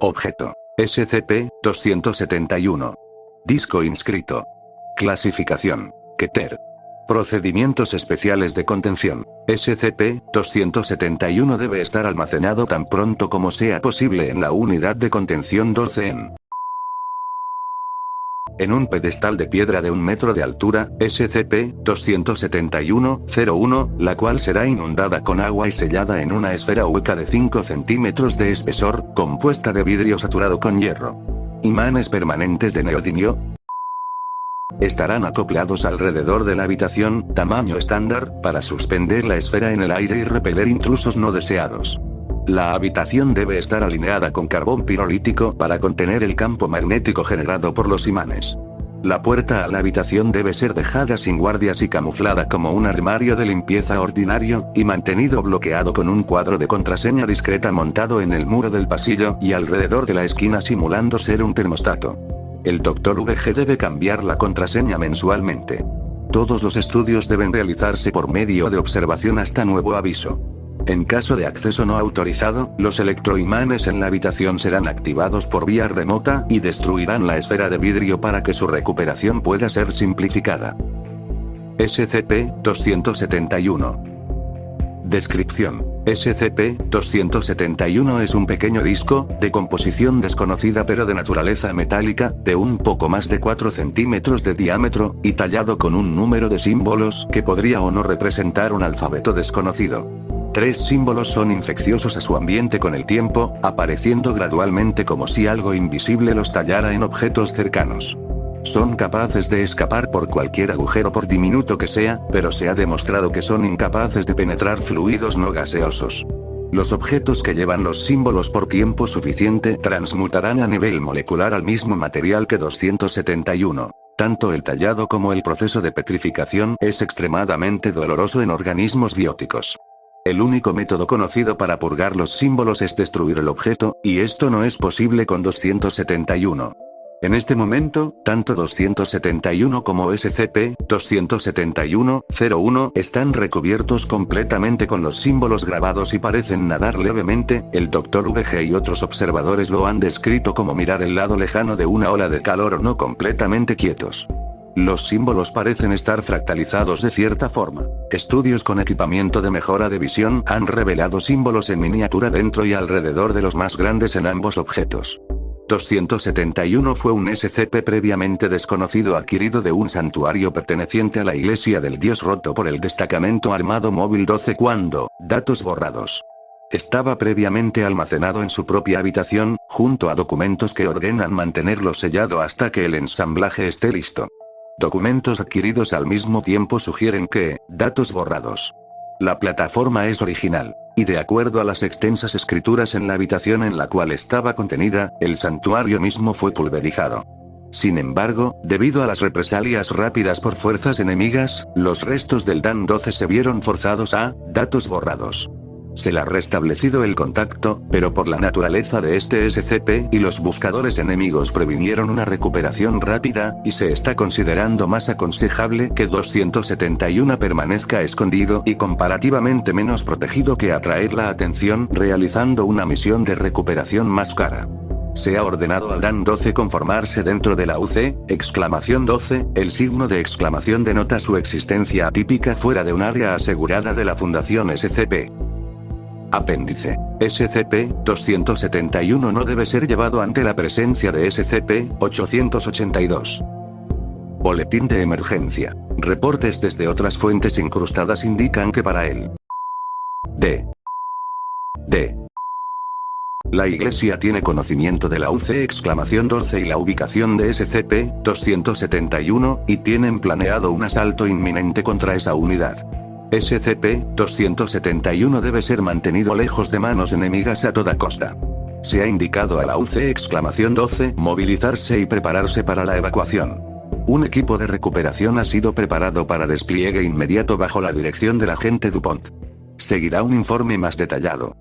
Objeto. SCP-271. Disco inscrito. Clasificación. Keter. Procedimientos especiales de contención. SCP-271 debe estar almacenado tan pronto como sea posible en la unidad de contención 12 en un pedestal de piedra de 1 metro de altura, SCP-271-01, la cual será inundada con agua y sellada en una esfera hueca de 5 centímetros de espesor, compuesta de vidrio saturado con hierro. Imanes permanentes de neodimio estarán acoplados alrededor de la habitación, tamaño estándar, para suspender la esfera en el aire y repeler intrusos no deseados. La habitación debe estar alineada con carbón pirolítico para contener el campo magnético generado por los imanes. La puerta a la habitación debe ser dejada sin guardias y camuflada como un armario de limpieza ordinario, y mantenido bloqueado con un cuadro de contraseña discreta montado en el muro del pasillo y alrededor de la esquina simulando ser un termostato. El Dr. VG debe cambiar la contraseña mensualmente. Todos los estudios deben realizarse por medio de observación hasta nuevo aviso. En caso de acceso no autorizado, los electroimanes en la habitación serán activados por vía remota y destruirán la esfera de vidrio para que su recuperación pueda ser simplificada. SCP-271. Descripción. SCP-271 es un pequeño disco, de composición desconocida pero de naturaleza metálica, de un poco más de 4 centímetros de diámetro, y tallado con un número de símbolos que podría o no representar un alfabeto desconocido. 3 símbolos son infecciosos a su ambiente con el tiempo, apareciendo gradualmente como si algo invisible los tallara en objetos cercanos. Son capaces de escapar por cualquier agujero por diminuto que sea, pero se ha demostrado que son incapaces de penetrar fluidos no gaseosos. Los objetos que llevan los símbolos por tiempo suficiente transmutarán a nivel molecular al mismo material que 271. Tanto el tallado como el proceso de petrificación es extremadamente doloroso en organismos bióticos. El único método conocido para purgar los símbolos es destruir el objeto, y esto no es posible con 271. En este momento, tanto 271 como SCP-271-01 están recubiertos completamente con los símbolos grabados y parecen nadar levemente. El Dr. VG y otros observadores lo han descrito como mirar el lado lejano de una ola de calor o no completamente quietos. Los símbolos parecen estar fractalizados de cierta forma. Estudios con equipamiento de mejora de visión han revelado símbolos en miniatura dentro y alrededor de los más grandes en ambos objetos. 271 fue un SCP previamente desconocido adquirido de un santuario perteneciente a la Iglesia del Dios Roto por el Destacamento Armado Móvil 12 cuando, datos borrados. Estaba previamente almacenado en su propia habitación, junto a documentos que ordenan mantenerlo sellado hasta que el ensamblaje esté listo. Documentos adquiridos al mismo tiempo sugieren que, datos borrados. La plataforma es original, y de acuerdo a las extensas escrituras en la habitación en la cual estaba contenida, el santuario mismo fue pulverizado. Sin embargo, debido a las represalias rápidas por fuerzas enemigas, los restos del DAN-12 se vieron forzados a, datos borrados. Se le ha restablecido el contacto, pero por la naturaleza de este SCP y los buscadores enemigos previnieron una recuperación rápida, y se está considerando más aconsejable que 271 permanezca escondido y comparativamente menos protegido que atraer la atención realizando una misión de recuperación más cara. Se ha ordenado al DAN-12 conformarse dentro de la UC, exclamación 12, el signo de exclamación denota su existencia atípica fuera de un área asegurada de la Fundación SCP. Apéndice. SCP-271 no debe ser llevado ante la presencia de SCP-882. Boletín de emergencia. Reportes desde otras fuentes incrustadas indican que para él. La Iglesia tiene conocimiento de la UC exclamación 12 y la ubicación de SCP-271, y tienen planeado un asalto inminente contra esa unidad. SCP-271 debe ser mantenido lejos de manos enemigas a toda costa. Se ha indicado a la UC exclamación 12 movilizarse y prepararse para la evacuación. Un equipo de recuperación ha sido preparado para despliegue inmediato bajo la dirección del agente DuPont. Seguirá un informe más detallado.